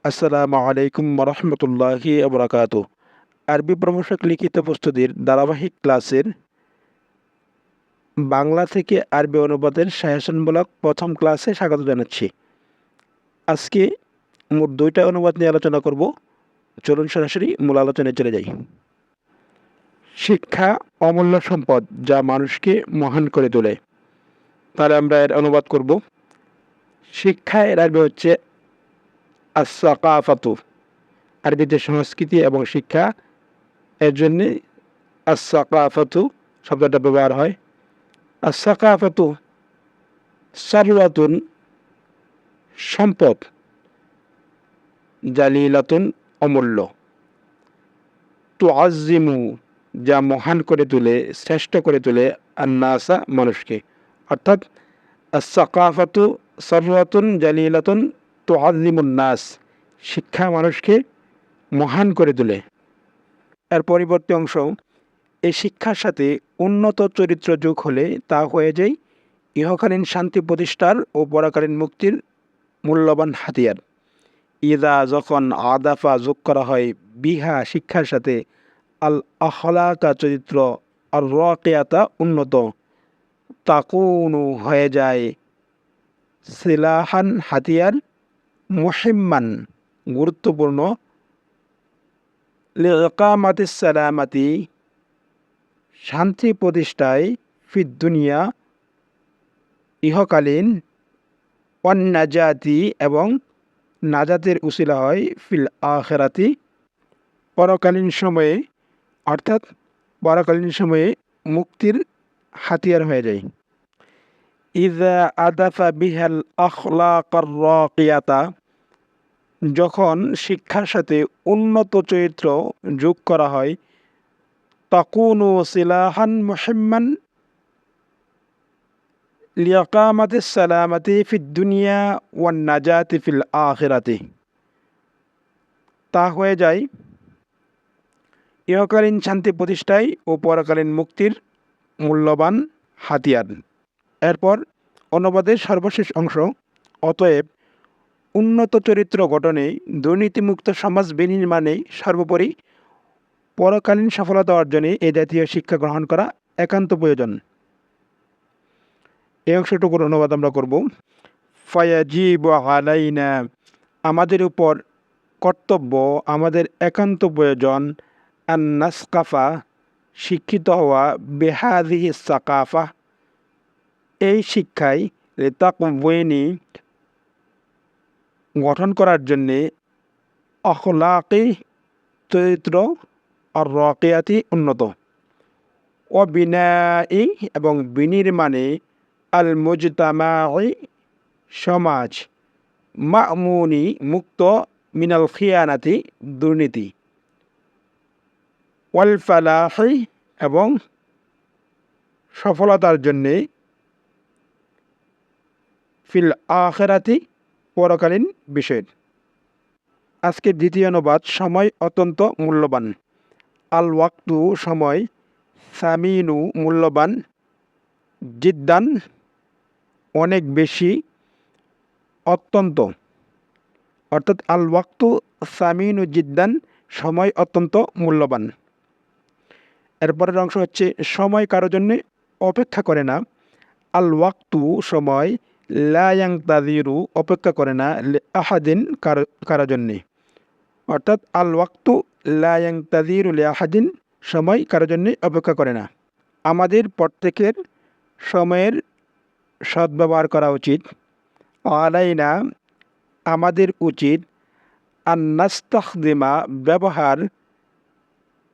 আসসালামু আলাইকুম রহমতুল্লাহি আবরাকাত। আরবি প্রভাষক লিখিত প্রস্তুতির ধারাবাহিক ক্লাসের বাংলা থেকে আরবি অনুবাদের সাজেশনমূলক প্রথম ক্লাসে স্বাগত জানাচ্ছি। আজকে মোট দুইটা অনুবাদ নিয়ে আলোচনা করব। চলুন সরাসরি মূল আলোচনায় চলে যাই। শিক্ষা অমূল্য সম্পদ, যা মানুষকে মহান করে তোলে। তাহলে আমরা এর অনুবাদ করব। শিক্ষা এর আরবি হচ্ছে আস-সাকাফাতু। আরবিতে সংস্কৃতি এবং শিক্ষা, এর জন্যে আস-সাকাফাতু শব্দটা ব্যবহার হয়। আস-সাকাফাতু সারওয়াতুন সম্পদ, জালিলাতুন অমূল্য, তুআজ্জিমু যা মহান করে তোলে, শ্রেষ্ঠ করে তোলে, আন-নাসা মানুষকে। অর্থাৎ আস-সাকাফাতু সারওয়াতুন জালিলাতুন তুআজ্জিমুন নাস, শিক্ষা মানুষকে মহান করে তোলে। এর পরবর্তী অংশ, এই শিক্ষার সাথে উন্নত চরিত্র যোগ হলে তা হয়ে যায় ইহকালীন শান্তি প্রতিষ্ঠার ও পরকালীন মুক্তির মূল্যবান হাতিয়ার। ইদা যখন আদাফা যোগ করা হয় বিহা শিক্ষার সাথে আল আখলাকা চরিত্র আর রাকিয়াতা উন্নত, তাকুনু হয়ে যায় সিলাহান হাতিয়ার, মুহিম্মান গুরুত্বপূর্ণ, লিকামাতিস সালামাতি শান্তি প্রতিষ্ঠায়, ফিদ দুনিয়া ইহকালীন, ওয়ান নাজাতি এবং নাজাতের উসিলা হয়, ফিল আখিরাতি পরকালীন সময়ে, অর্থাৎ পরকালীন সময়ে মুক্তির হাতিয়ার হয়ে যায়। ইযা আদাফা বিহাল আখলাকার রাকিয়াতা, যখন শিক্ষার সাথে উন্নত চরিত্র যোগ করা হয়, তাকুনু সিলাহান মুহিম্মান লিয়াকামাতিস সালামাতি ফিদ দুনিয়া ওয়ান নাজাতি ফিল আখিরাতি, তা হয়ে যায় ইহকালীন শান্তি প্রতিষ্ঠায় ও পরকালীন মুক্তির মূল্যবান হাতিয়ার। এরপর অনুবাদের সর্বশেষ অংশ, অতএব উন্নত চরিত্র গঠনে, দুর্নীতিমুক্ত সমাজ বিনির্মাণে, সর্বোপরি পরকালীন সফলতা অর্জনে এ জাতীয় শিক্ষা গ্রহণ করা একান্ত প্রয়োজন। এই অংশটুকুর অনুবাদ আমরা করব। ফায়াজিবু আলাইনা, আমাদের উপর কর্তব্য, আমাদের একান্ত প্রয়োজন, আন নাসকাফা শিক্ষিত হওয়া, বেহাদিহি সাকাফা এই শিক্ষায়, লিতাকওয়িনি গঠন করার জন্যে, আখলাকি চরিত্র, আর রাকিয়াতি উন্নত, ও বিনাই এবং বিনির্মাণে, আল মুজতামাই সমাজ, মা'মুনি মুক্ত, মিনাল খিয়ানাতি দুর্নীতি, ওয়াল ফালাহি এবং সফলতার জন্যে, ফিল আখিরাতি পরকালীন বিষয়ের। আজকের দ্বিতীয় অনুবাদ, সময় অত্যন্ত মূল্যবান। আল ওয়াক্তু সময়, সামিনু মূল্যবান, জিদ্দান অনেক বেশি, অত্যন্ত, অর্থাৎ আল ওয়াক্তু সামিনু জিদ্দান সময় অত্যন্ত মূল্যবান। এরপরের অংশ হচ্ছে, সময় কারো জন্যে অপেক্ষা করে না। আল ওয়াক্তু সময়, লা ইয়ানতাযিরু অপেক্ষা করে না, লিআহাদিন কারো জন্যে, অর্থাৎ আল ওয়াক্তু লা ইয়ানতাযিরু লিআহাদিন সময় কারো জন্যে অপেক্ষা করে না। আমাদের প্রত্যেকের সময়ের সদ্ব্যবহার করা উচিত। আলাইনা আমাদের উচিত, আন নাস্তাখদিমা ব্যবহার,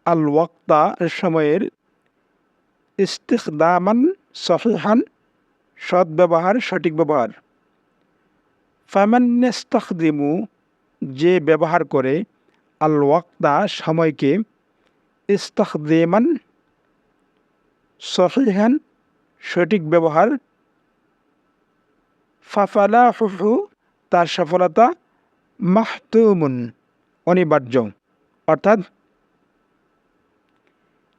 আল ওয়াক্তা সময়ের, ইস্তিখদামান সহিহান সদ্ব্যবহার, সঠিক ব্যবহার। ফামান ইয়াস্তাখদিমু যে ব্যবহার করে, আল ওয়াক্তা সময়কে, ইস্তাখদিমান সহিহান সঠিক ব্যবহার, ফাফালাহুহু তার সফলতা, মাহতুমুন অনিবার্য, অর্থাৎ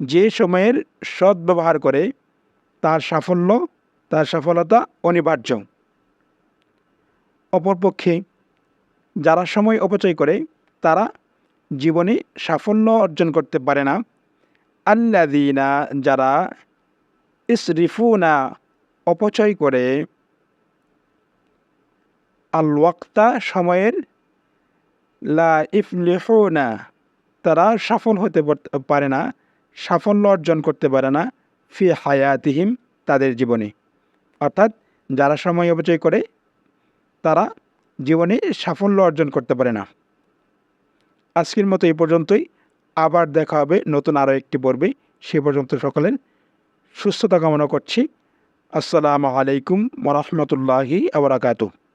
যে সময়ের সদ্ব্যবহার করে তার সাফল্য, তার সফলতা অনিবার্য। অপরপক্ষে যারা সময় অপচয় করে তারা জীবনে সাফল্য অর্জন করতে পারে না। আল্লাযীনা যারা ইসরিফুনা অপচয় করে আল ওয়াক্তা সময়ের লা ইফলিহুনা তারা সফল হতে পারে না, সাফল্য অর্জন করতে পারে না ফি হায়াতিহিম তাদের জীবনে। অর্থাৎ যারা সময় অপচয় করে তারা জীবনে সাফল্য অর্জন করতে পারে না। আজকের মতো এই পর্যন্তই। আবার দেখা হবে নতুন আরও একটি পর্বে। সে পর্যন্ত সকলের সুস্থতা কামনা করছি। আসসালামু আলাইকুম ওয়া রাহমাতুল্লাহি ওয়া বারাকাতুহু।